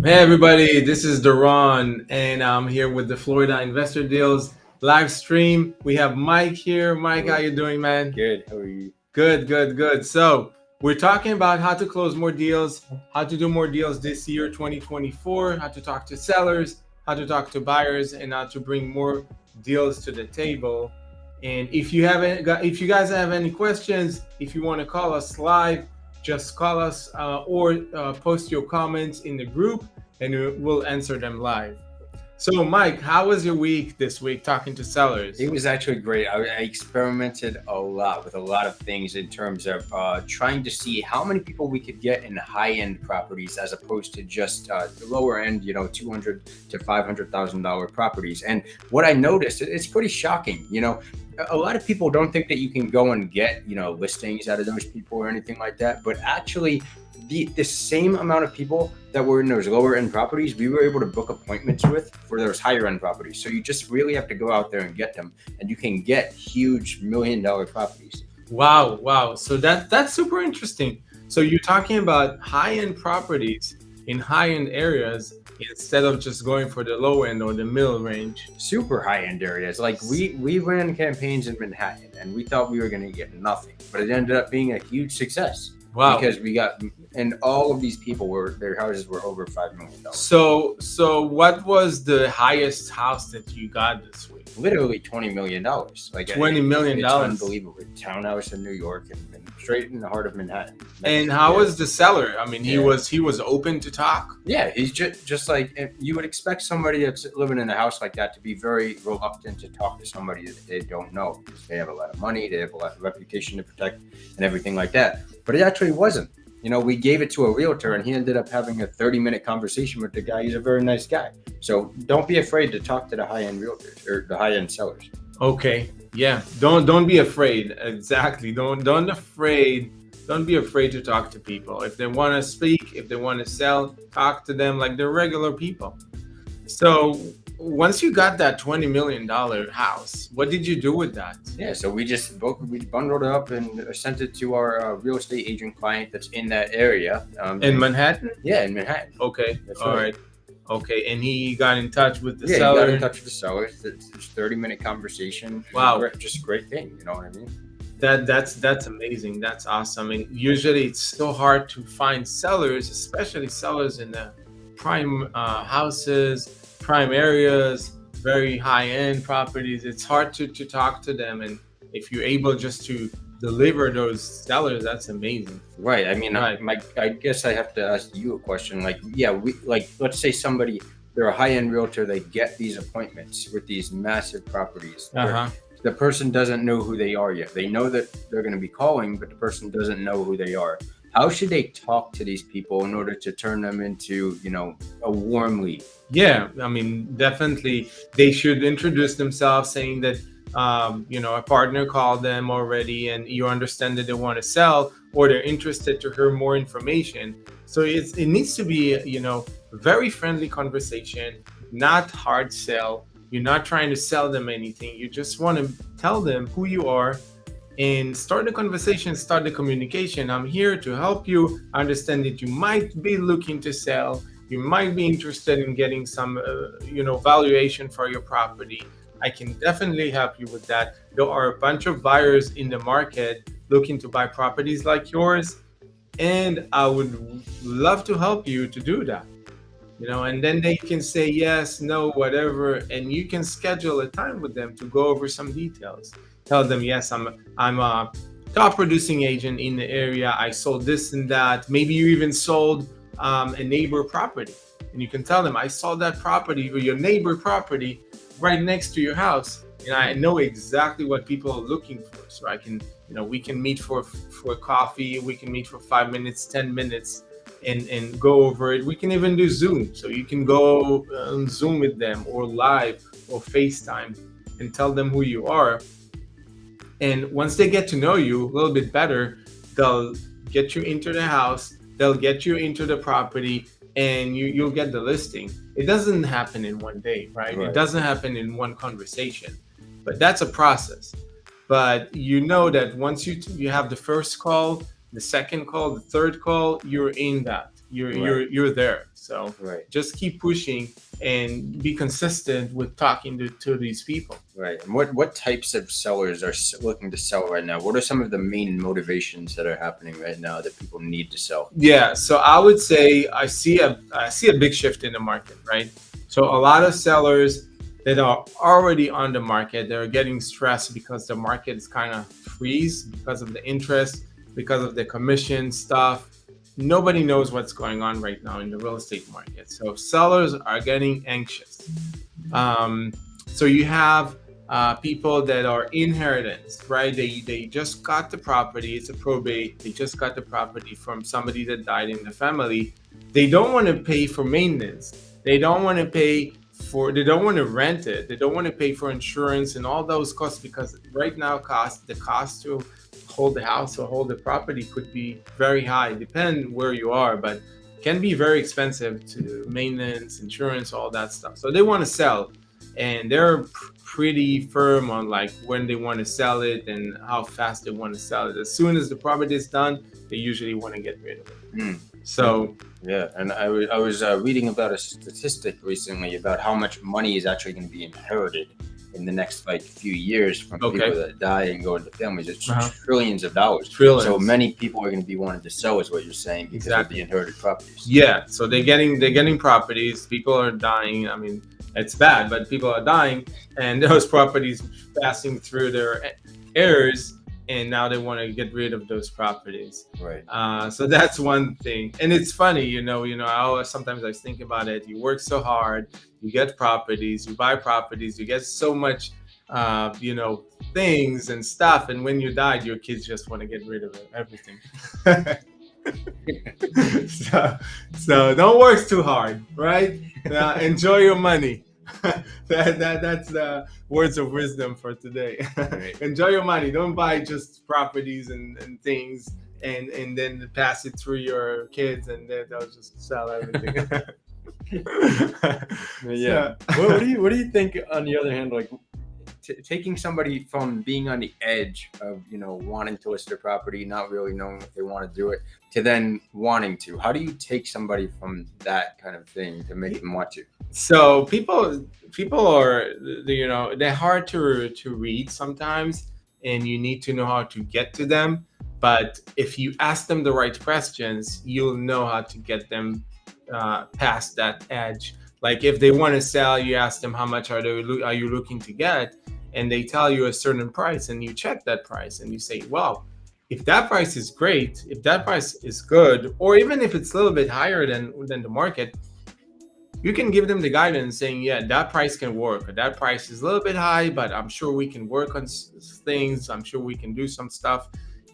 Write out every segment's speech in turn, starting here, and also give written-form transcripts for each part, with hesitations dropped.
Hey everybody, this is Daron, and I'm here with the Florida Investor Deals live stream. We have Mike here. Mike, how Hello. you doing, man? Good. How are you? Good, good, good. So we're talking about how to close more deals, how to do more deals this year, 2024, how to talk to sellers, how to talk to buyers, and how to bring more deals to the table. And if you guys have any questions, if you want to call us live, just call us or post your comments in the group, and we'll answer them live. So, Mike, how was your week this week talking to sellers? It was actually great. I experimented a lot with a lot of things in terms of trying to see how many people we could get in high-end properties as opposed to just the lower end, $200 to $500,000 properties. And what I noticed, it's pretty shocking. A lot of people don't think that you can go and get listings out of those people or anything like that, but actually the same amount of people that were in those lower end properties, we were able to book appointments with for those higher end properties. So you just really have to go out there and get them, and you can get huge $1 million properties. Wow, wow. So that's super interesting. So you're talking about high-end properties in high-end areas instead of just going for the low end or the middle range. Super high end areas. Like we ran campaigns in Manhattan and we thought we were going to get nothing, but it ended up being a huge success. Wow. Because we got, and all of these people their houses were over $5 million. So what was the highest house that you got this week? Literally $20 million. Like $20 million. It's unbelievable. Townhouse in New York and straight in the heart of Manhattan. And how was the seller? I mean, he was open to talk. Yeah, he's just like, you would expect somebody that's living in a house like that to be very reluctant to talk to somebody that they don't know, because they have a lot of money, they have a lot of reputation to protect and everything like that. But it actually wasn't. We gave it to a realtor and he ended up having a 30-minute conversation with the guy. He's a very nice guy. So don't be afraid to talk to the high-end realtors or the high-end sellers. Okay. Yeah. Don't be afraid. Exactly. Don't be afraid to talk to people. If they want to speak, if they want to sell, talk to them like they're regular people. So once you got that $20 million house, what did you do with that? Yeah, so we bundled it up and sent it to our real estate agent client that's in that area. In Manhattan? Yeah, in Manhattan. Okay. That's All right. Okay, and he got in touch with the seller. Yeah, he got in touch with the seller. It's a 30-minute conversation. Wow. Just a great thing, you know what I mean? That's amazing. That's awesome. And usually it's so hard to find sellers, especially sellers in the prime houses, prime areas, very high-end properties. It's hard to talk to them, and if you're able just to deliver those sellers, that's amazing. Right. I mean, Right. I guess I have to ask you a question. Like, yeah, let's say they're a high-end realtor, they get these appointments with these massive properties. Uh-huh. The person doesn't know who they are yet. They know that they're going to be calling, but the person doesn't know who they are. How should they talk to these people in order to turn them into, a warm lead? Yeah, I mean, definitely they should introduce themselves, saying that a partner called them already and you understand that they want to sell or they're interested to hear more information. So it needs to be, very friendly conversation, not hard sell. You're not trying to sell them anything. You just want to tell them who you are and start the conversation, start the communication. I'm here to help you. I understand that you might be looking to sell. You might be interested in getting some, valuation for your property. I can definitely help you with that. There are a bunch of buyers in the market looking to buy properties like yours, and I would love to help you to do that. And then they can say yes, no, whatever, and you can schedule a time with them to go over some details. Tell them, yes, I'm a top producing agent in the area. I sold this and that. Maybe you even sold a neighbor property, and you can tell them, I sold that property or your neighbor property right next to your house, and I know exactly what people are looking for. So I can, we can meet for coffee. We can meet for 5 minutes, 10 minutes, and go over it. We can even do Zoom, so you can go on Zoom with them or live or FaceTime and tell them who you are. And once they get to know you a little bit better, they'll get you into the house, they'll get you into the property, and you'll get the listing. It doesn't happen in one day, right? It doesn't happen in one conversation, but that's a process. But you know that once you have the first call, the second call, the third call, you're in that. you're there. So Right. just keep pushing and be consistent with talking to these people. Right. And what types of sellers are looking to sell right now? What are some of the main motivations that are happening right now that people need to sell? Yeah, so I would say I see a big shift in the market, right? So a lot of sellers that are already on the market, they're getting stressed because the market is kind of freeze because of the interest, because of the commission stuff. Nobody knows what's going on right now in the real estate market. So sellers are getting anxious. Um, so you have people that are inheritance, right? They just got the property. It's a probate. They just got the property from somebody that died in the family. They don't want to pay for maintenance. They don't want to pay for. They don't want to rent it. They don't want to pay for insurance and all those costs because right now the cost to hold the house or hold the property could be very high, depend where you are, but can be very expensive to maintenance, insurance, all that stuff. So they want to sell, and they're pretty firm on like when they want to sell it and how fast they want to sell it. As soon as the property is done, they usually want to get rid of it. Mm. So Yeah, and I was reading about a statistic recently about how much money is actually going to be inherited in the next like few years from Okay. people that die and go into families. It's Uh-huh. trillions of dollars. Trillions. So many people are going to be wanting to sell, is what you're saying, because Exactly. of the inherited properties. yeah, so they're getting properties. People are dying. I mean, it's bad, but people are dying, and those properties passing through their heirs, and now they want to get rid of those properties. Right. So that's one thing, and it's funny, sometimes I think about it. You work so hard, you get properties, you buy properties, you get so much, things and stuff, and when you died, your kids just want to get rid of everything. so don't work too hard, right? Enjoy your money. That's the words of wisdom for today. Right. Enjoy your money. Don't buy just properties and things and then pass it through your kids and then they'll just sell everything. Yeah. What do you think on the other hand, like taking somebody from being on the edge of wanting to list their property, not really knowing if they want to do it, to then wanting to? How do you take somebody from that kind of thing to make them want to? So people are, they're hard to read sometimes, and you need to know how to get to them. But if you ask them the right questions, you'll know how to get them past that edge. Like if they want to sell, you ask them how much are you looking to get, and they tell you a certain price, and you check that price, and you say, well, if that price is great, if that price is good, or even if it's a little bit higher than the market, you can give them the guidance saying, yeah, that price can work, or that price is a little bit high, but I'm sure we can work on things. I'm sure we can do some stuff.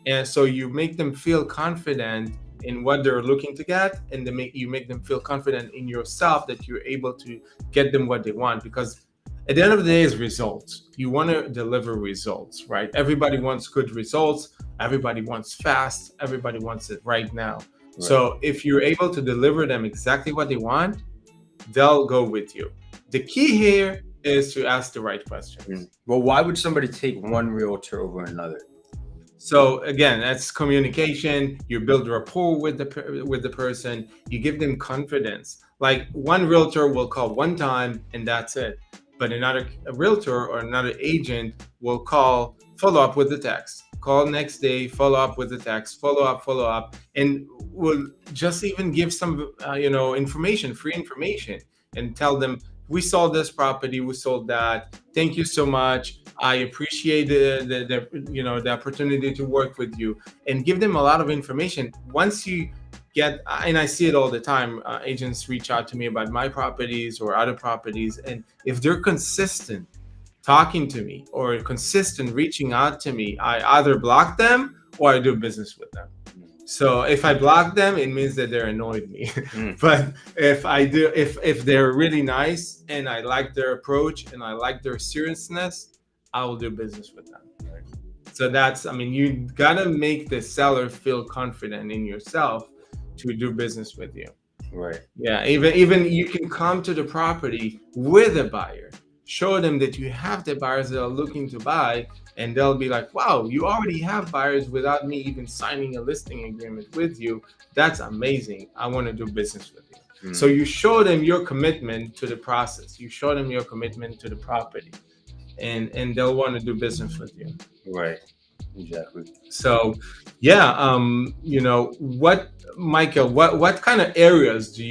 And so you make them feel confident in what they're looking to get, and you make them feel confident in yourself that you're able to get them what they want. Because at the end of the day, it's results. You want to deliver results, right? Everybody wants good results. Everybody wants fast. Everybody wants it right now. Right. So if you're able to deliver them exactly what they want, they'll go with you. The key here is to ask the right questions. Well, why would somebody take one realtor over another? So again, that's communication. You build rapport with the person. You give them confidence. Like one realtor will call one time and that's it. But a realtor or another agent will call, follow up with the text. Call next day, follow up with the text, follow up, and will just even give some, information, free information, and tell them, we sold this property, we sold that. Thank you so much. I appreciate the opportunity to work with you, and give them a lot of information. Once you get, and I see it all the time, agents reach out to me about my properties or other properties, and if they're consistent talking to me or consistent reaching out to me, I either block them or I do business with them. So if I block them, it means that they're annoyed me. But if they're really nice and I like their approach and I like their seriousness, I will do business with them. Right. So you gotta make the seller feel confident in yourself to do business with you. Right. Yeah. Even you can come to the property with a buyer. show them that you have the buyers that are looking to buy, and they'll be like, wow, you already have buyers without me even signing a listing agreement with you. That's amazing. I want to do business with you. So you show them your commitment to the process. You show them your commitment to the property, and they'll want to do business with you. Right. Exactly. So, yeah, Michael, what kind of areas do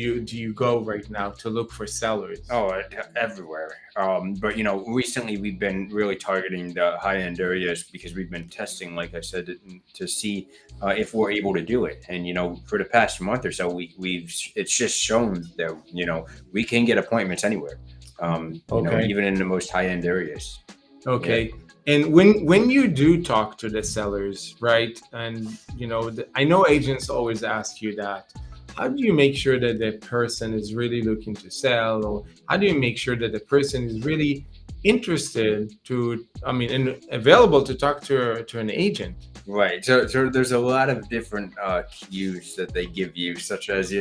you go right now to look for sellers? Oh, everywhere. But recently we've been really targeting the high-end areas because we've been testing, like I said, to see if we're able to do it. And for the past month or so, it's just shown that we can get appointments anywhere. Okay. Even in the most high-end areas. Okay. Yeah. And when you do talk to the sellers, right? And I know agents always ask you that. How do you make sure that the person is really looking to sell, or how do you make sure that the person is really interested and available to talk to an agent? Right. So there's a lot of different cues that they give you, such as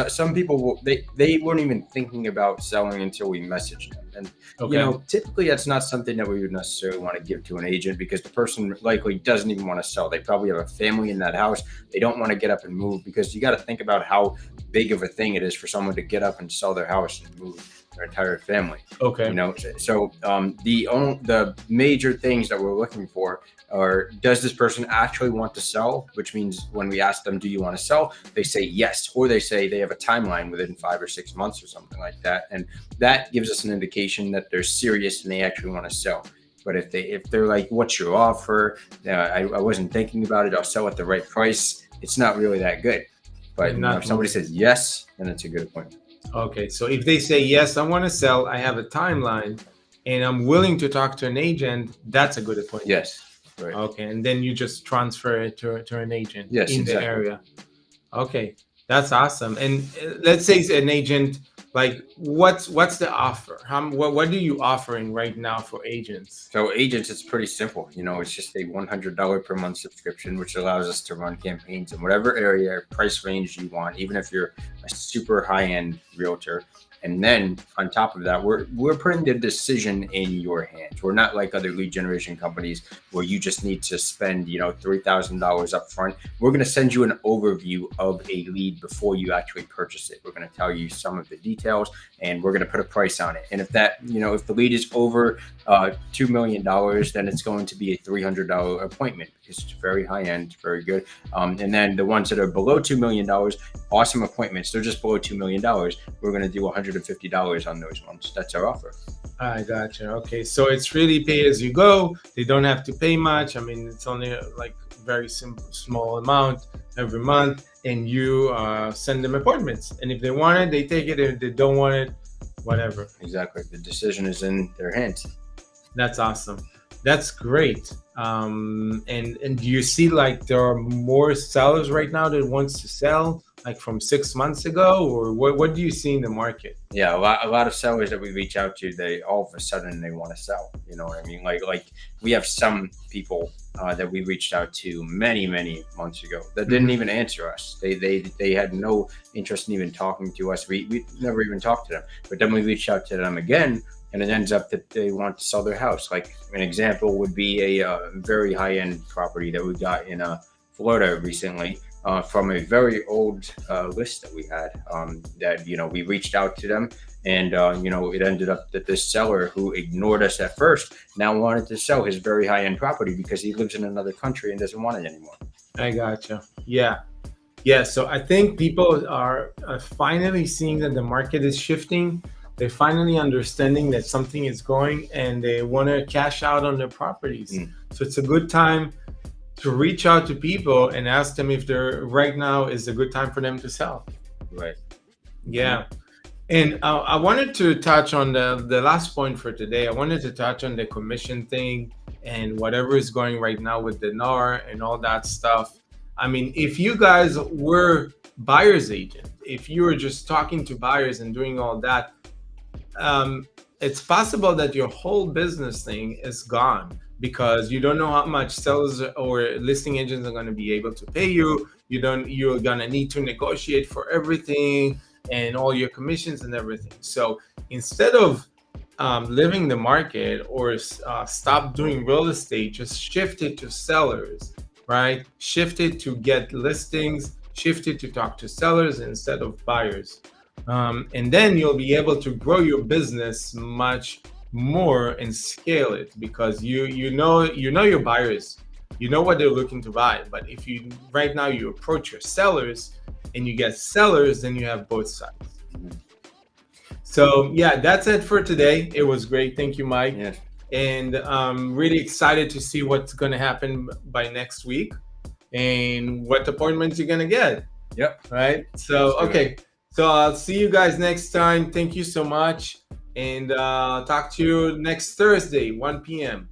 some people they weren't even thinking about selling until we messaged them, and Okay. typically that's not something that we would necessarily want to give to an agent because the person likely doesn't even want to sell. They probably have a family in that house. They don't want to get up and move because you got to think about how big of a thing it is for someone to get up and sell their house and move their entire family. Okay. So the major things that we're looking for are, does this person actually want to sell? Which means when we ask them, do you want to sell? They say yes, or they say they have a timeline within 5 or 6 months or something like that. And that gives us an indication that they're serious and they actually want to sell. But if they're like, what's your offer? I wasn't thinking about it. I'll sell at the right price. It's not really that good. But if somebody says yes, then it's a good appointment. Okay. So if they say, yes, I want to sell, I have a timeline, and I'm willing to talk to an agent, that's a good appointment. Yes. Right. Okay, and then you just transfer it to an agent Yes, in exactly. the area. Okay, that's awesome. And let's say it's an agent, like what's the offer? What are you offering right now for agents? So agents, it's pretty simple. It's just a $100 per month subscription, which allows us to run campaigns in whatever area or price range you want, even if you're a super high-end realtor. And then on top of that, we're putting the decision in your hands. We're not like other lead generation companies where you just need to spend, $3,000 up front. We're going to send you an overview of a lead before you actually purchase it. We're going to tell you some of the details, and we're going to put a price on it. And if that, if the lead is over $2 million, then it's going to be a $300 appointment because it's very high end, very good. And then the ones that are below $2 million, awesome appointments. They're just below $2 million. We're going to do $150 on those ones. That's our offer. I gotcha. Okay, so it's really pay as you go. They don't have to pay much. It's only like very simple, small amount every month, and you send them appointments. And if they want it, they take it. If they don't want it, whatever. Exactly. The decision is in their hands. That's awesome. That's great. And do you see like there are more sellers right now that wants to sell, like from 6 months ago, or what do you see in the market? Yeah, a lot of sellers that we reach out to, they all of a sudden they want to sell. You know what I mean? Like we have some people that we reached out to many months ago that didn't even answer us. They had no interest in even talking to us. We never even talked to them. But then we reached out to them again, and it ends up that they want to sell their house. Like an example would be a very high-end property that we got in Florida recently from a very old list that we had that, we reached out to them, and, it ended up that this seller who ignored us at first now wanted to sell his very high-end property because he lives in another country and doesn't want it anymore. I gotcha. Yeah. So I think people are finally seeing that the market is shifting. They're finally understanding that something is going, and they want to cash out on their properties. So it's a good time to reach out to people and ask them if they're right now is a good time for them to sell. Right. Yeah. And I wanted to touch on the last point for today. I wanted to touch on the commission thing and whatever is going right now with the NAR and all that stuff. If you guys were buyer's agent, if you were just talking to buyers and doing all that, it's possible that your whole business thing is gone because you don't know how much sellers or listing agents are going to be able to pay you. You're going to need to negotiate for everything and all your commissions and everything. So instead of living the market or stop doing real estate, just shift it to sellers, right? Shift it to get listings, shift it to talk to sellers instead of buyers. And then you'll be able to grow your business much more and scale it, because you know your buyers, you know what they're looking to buy. But if you right now you approach your sellers and you get sellers, then you have both sides. So yeah, that's it for today. It was great. Thank you, Mike. Yes. And I'm really excited to see what's going to happen by next week and what appointments you're going to get. Yep. Right. So, okay. So I'll see you guys next time. Thank you so much. And talk to you next Thursday, 1 p.m.